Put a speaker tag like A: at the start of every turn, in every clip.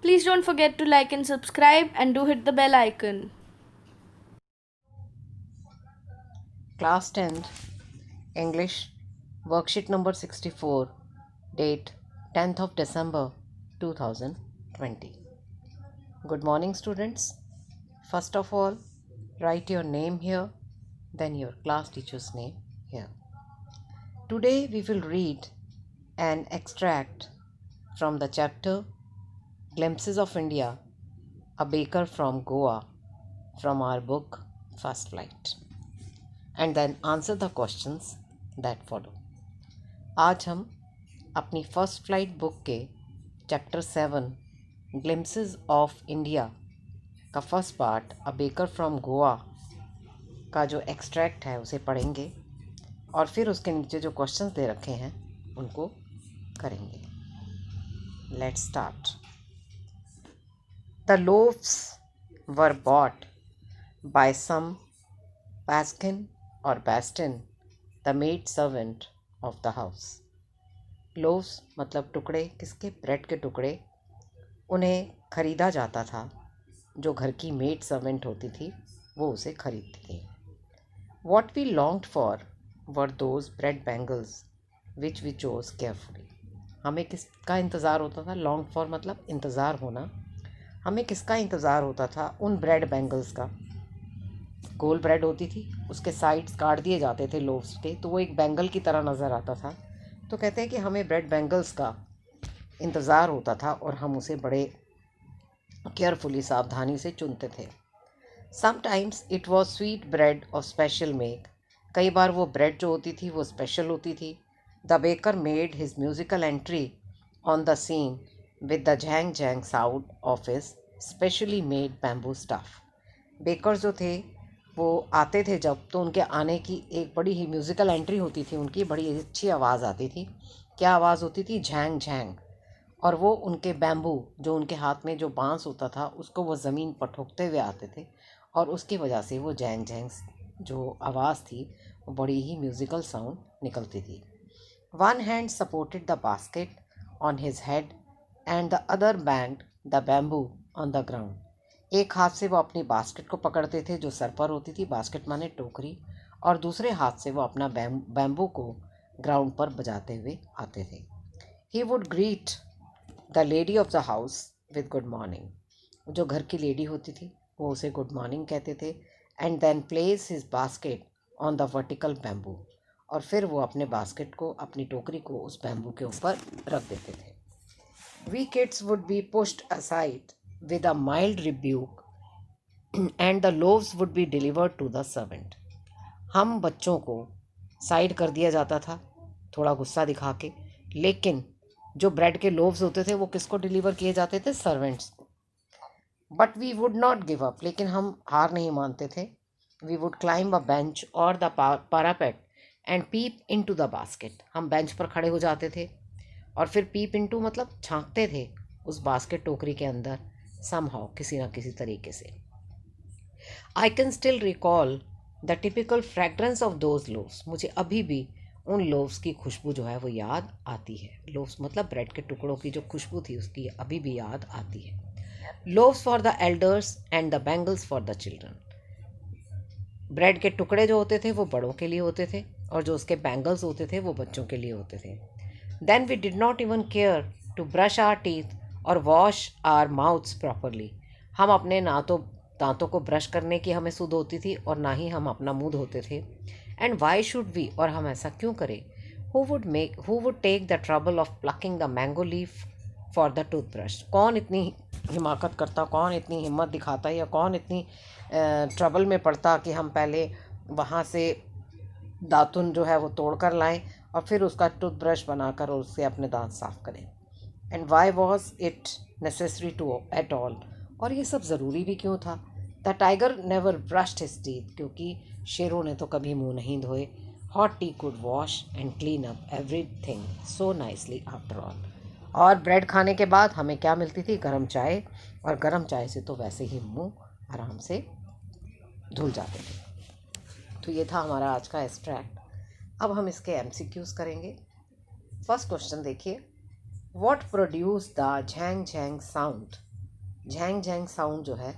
A: Please don't forget to like and subscribe and do hit the bell icon.
B: Class 10th English Worksheet number 64, date 10th of December 2020. Good morning, students. First of all, write your name here, then your class teacher's name here. Today we will read an extract from the chapter Glimpses of India, a baker from Goa, from our book First Flight, and then answer the questions that follow. आज हम अपनी first flight book के chapter 7 glimpses of India का first part a baker from Goa का जो extract है उसे पढ़ेंगे और फिर उसके नीचे जो क्वेश्चंस दे रखे हैं उनको करेंगे. Let's start. The loaves were bought by some Baskin or Bastin, the maid servant of the house. Loaves मतलब टुकड़े, किसके? ब्रेड के टुकड़े. उन्हें ख़रीदा जाता था. जो घर की मेड सर्वेंट होती थी वो उसे खरीदती थी. What we longed for were those bread bangles which we chose carefully. हमें किसका इंतज़ार होता था? longed for मतलब इंतज़ार होना. हमें किसका इंतज़ार होता था? उन ब्रेड बैंगल्स का. गोल ब्रेड होती थी, उसके साइड्स काट दिए जाते थे लोव्स के, तो वो एक बैंगल की तरह नज़र आता था. तो कहते हैं कि हमें ब्रेड बैंगल्स का इंतज़ार होता था और हम उसे बड़े केयरफुली, सावधानी से चुनते थे. Sometimes it was sweet bread और स्पेशल मेक. कई बार वो ब्रेड जो होती थी वो स्पेशल होती थी. The baker made his musical entry on the scene with the jhang jhang sound of his specially made bamboo staff. Baker जो थे वो आते थे जब, तो उनके आने की एक बड़ी ही म्यूज़िकल एंट्री होती थी. उनकी बड़ी अच्छी आवाज़ आती थी. क्या आवाज़ होती थी? Zhang Zhang. और वो उनके बैम्बू, जो उनके हाथ में जो बांस होता था, उसको वो ज़मीन पर ठोकते हुए आते थे और उसकी वजह से वो झैंग झैंग जो आवाज़ थी वो बड़ी ही म्यूज़िकल साउंड निकलती थी. One hand supported the basket on his head and the other band the bamboo on the ground. एक हाथ से वो अपनी बास्केट को पकड़ते थे जो सर पर होती थी, बास्केट माने टोकरी, और दूसरे हाथ से वो अपना बैम्बू को ग्राउंड पर बजाते हुए आते थे. He would greet the lady of the house with good morning. जो घर की लेडी होती थी वो उसे गुड मॉर्निंग कहते थे. And then place his basket on the vertical bamboo. और फिर वो अपने बास्केट को, अपनी टोकरी को उस बैम्बू के ऊपर रख देते थे. We kids would be pushed aside with a mild rebuke and the loaves would be delivered to the servant. हम बच्चों को साइड कर दिया जाता था थोड़ा गुस्सा दिखा के, लेकिन जो ब्रेड के लोव्स होते थे वो किसको डिलीवर किए जाते थे? सर्वेंट्स को. But we would not give up. लेकिन हम हार नहीं मानते थे. We would climb a bench or the parapet and peep into the basket. हम बेंच पर खड़े हो जाते थे और फिर पीप इनटू मतलब झांकते थे उस बास्केट, टोकरी के अंदर, somehow, किसी ना किसी तरीके से. I can still recall the typical fragrance of those loaves. मुझे अभी भी उन लोव्स की खुशबू जो है वो याद आती है. लोव्स मतलब ब्रेड के टुकड़ों की जो खुशबू थी उसकी अभी भी याद आती है. Loaves for the elders and the bangles for the children. Bread के टुकड़े जो होते थे वो बड़ों के लिए होते थे और जो उसके बैंगल्स होते थे वो बच्चों के लिए होते थे. Then we did not even care to brush our teeth और वॉश आवर माउथ्स प्रॉपरली. हम अपने दांतों को ब्रश करने की हमें सुध होती थी और ना ही हम अपना मुंह धोते थे. एंड वाई शुड वी, और हम ऐसा क्यों करें? Who would take the trouble of plucking the mango leaf for the toothbrush. कौन इतनी हिमाकत करता, कौन इतनी हिम्मत दिखाता, या कौन इतनी ट्रबल में पड़ता कि हम पहले वहाँ से दातुन जो है वो तोड़ कर लाएँ और फिर उसका टूथब्रश बनाकर उससे अपने दांत साफ़ करें. And why was it necessary to at all. और ये सब ज़रूरी भी क्यों था? The tiger never brushed his teeth. क्योंकि शेरों ने तो कभी मुंह नहीं धोए. Hot tea could wash and clean up every thing so nicely after all. और ब्रेड खाने के बाद हमें क्या मिलती थी? गर्म चाय. और गर्म चाय से तो वैसे ही मुंह आराम से धुल जाते थे. तो ये था हमारा आज का एक्सट्रैक्ट. अब हम इसके MCQs करेंगे. फर्स्ट क्वेश्चन देखिए. What produced the Zhang Zhang sound Zhang jhang sound जो है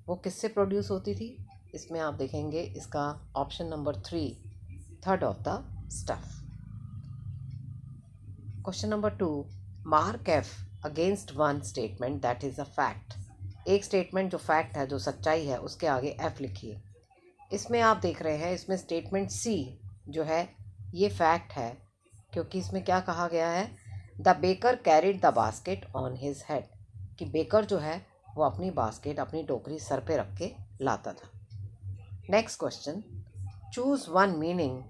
B: वो किससे प्रोड्यूस होती थी? इसमें आप देखेंगे इसका option number 3, third of the stuff. Question number 2, mark F against one statement that is a fact. एक स्टेटमेंट जो फैक्ट है, जो सच्चाई है, उसके आगे एफ लिखिए। इसमें आप देख रहे हैं, इसमें स्टेटमेंट सी जो है ये फैक्ट है, क्योंकि इसमें क्या कहा गया है? The baker carried the basket on his head, कि बेकर जो है वो अपनी बास्केट, अपनी टोकरी सर पे रख के लाता था। Next question, choose one meaning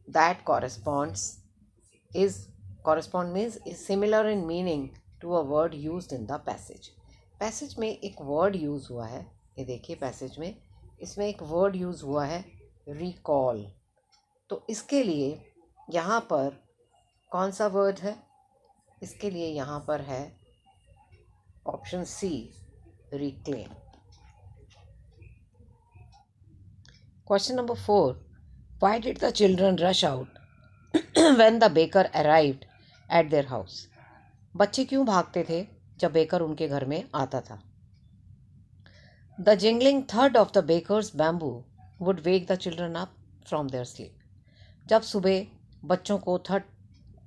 B: that correspond means is similar in meaning to a word used in the passage। Passage में एक वर्ड यूज़ हुआ है, ये देखिए पैसेज में, इसमें एक वर्ड यूज़ हुआ है रिकॉल। तो इसके लिए यहाँ पर कौन सा वर्ड है? इसके लिए यहाँ पर है option C, reclaim. Question number 4, why did the children rush out when the baker arrived at their house. बच्चे क्यों भागते थे जब बेकर उनके घर में आता था? द जिंगलिंग थर्ड of the baker's bamboo would wake the children up from their sleep. जब सुबह बच्चों को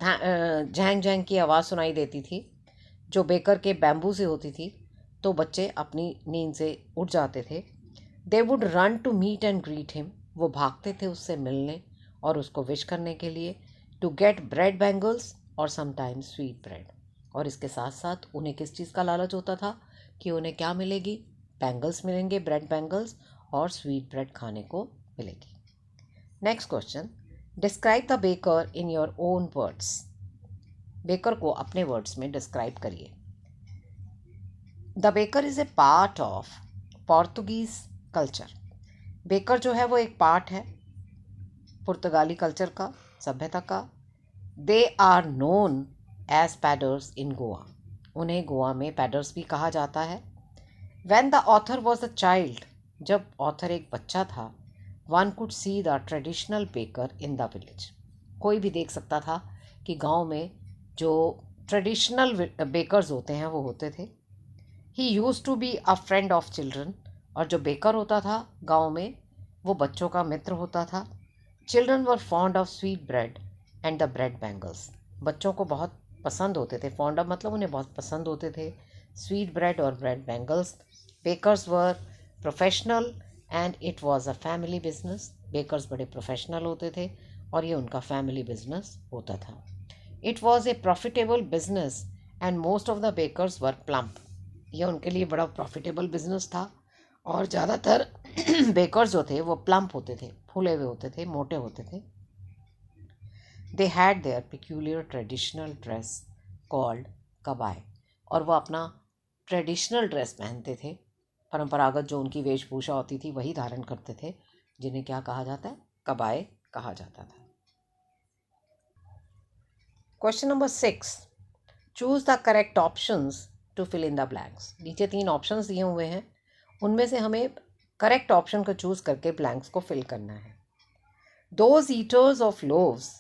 B: झैंग झैंग की आवाज़ सुनाई देती थी जो बेकर के बैम्बू से होती थी, तो बच्चे अपनी नींद से उठ जाते थे। They would run to meet and greet him, वो भागते थे उससे मिलने और उसको विश करने के लिए। टू गेट ब्रेड बैंगल्स और समटाइम्स स्वीट ब्रेड, और इसके साथ साथ उन्हें किस चीज़ का लालच होता था कि उन्हें क्या मिलेगी? बैंगल्स मिलेंगे, ब्रेड बैंगल्स, और स्वीट ब्रेड खाने को मिलेगी। Next question, describe the baker in your own words. Baker को अपने वर्ड्स में डिस्क्राइब करिए। The baker is a part of Portuguese culture. Baker जो है वो एक पार्ट है पुर्तगाली कल्चर का, सभ्यता का। They are known as Padres इन गोवा, उन्हें गोवा में पैडर्स भी कहा जाता है। When the author was a child, जब ऑथर एक बच्चा था, one could see the traditional baker in the village, कोई भी देख सकता था कि गांव में जो ट्रेडिशनल बेकर्स होते हैं वो होते थे। He used to be a friend of children, और जो बेकर होता था गांव में वो बच्चों का मित्र होता था। Children were fond of sweet bread and the bread bangles, बच्चों को बहुत पसंद होते थे, फॉन्ड ऑफ मतलब उन्हें बहुत पसंद होते थे स्वीट ब्रेड और bread bangles. Bakers were professional and it was a family business, bakers बड़े प्रोफेशनल होते थे और ये उनका फैमिली बिजनेस होता था। It was a profitable business and most of the bakers were plump, यह उनके लिए बड़ा प्रॉफिटेबल बिजनेस था और ज़्यादातर बेकर्स जो थे वो प्लम्प होते थे, फूले हुए होते थे, मोटे होते थे। They had their peculiar traditional dress called kabai, और वह अपना ट्रेडिशनल ड्रेस पहनते थे, परंपरागत जो उनकी वेशभूषा होती थी वही धारण करते थे, जिन्हें क्या कहा जाता है? कबाय कहा जाता था। Question number 6, choose the correct options to fill in the blanks. नीचे 3 ऑप्शंस दिए हुए हैं, उनमें से हमें करेक्ट ऑप्शन को चूज करके ब्लैंक्स को फिल करना है। Those eaters of loaves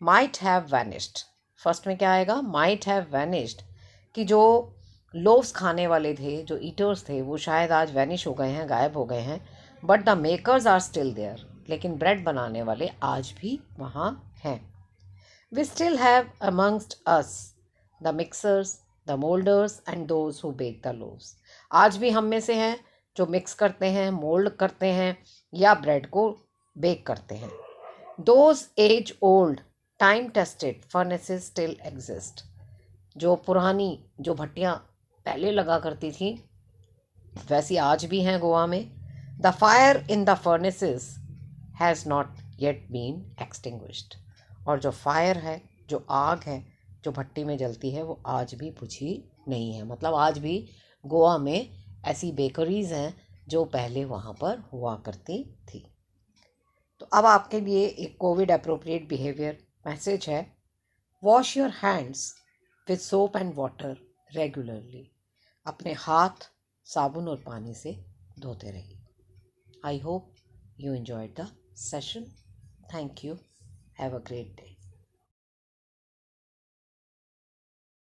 B: might have vanished, first में क्या आएगा? माइट हैव वैनिश्ड, कि जो लोव्स खाने वाले थे, जो ईटर्स थे, वो शायद आज वैनिश हो गए हैं, गायब हो गए हैं। But the makers are still there, लेकिन ब्रेड बनाने वाले आज भी वहाँ हैं। We still have amongst us the mixers, the moulders and those who bake the loaves, आज भी हम में से हैं जो मिक्स करते हैं, मोल्ड करते हैं या ब्रेड को बेक करते हैं। Those age old time tested furnaces still exist, जो पुरानी जो भट्टियाँ पहले लगा करती थी वैसी आज भी हैं गोवा में। The fire in the furnaces has not yet been extinguished, और जो फायर है, जो आग है जो भट्टी में जलती है वो आज भी बुझी नहीं है। मतलब आज भी गोवा में ऐसी बेकरीज हैं जो पहले वहाँ पर हुआ करती थी। तो अब आपके लिए एक कोविड अप्रोप्रिएट बिहेवियर मैसेज है। Wash your hands with soap and water regularly, अपने हाथ साबुन और पानी से धोते रहिए। I hope you enjoyed the session. Thank you. Have a great day.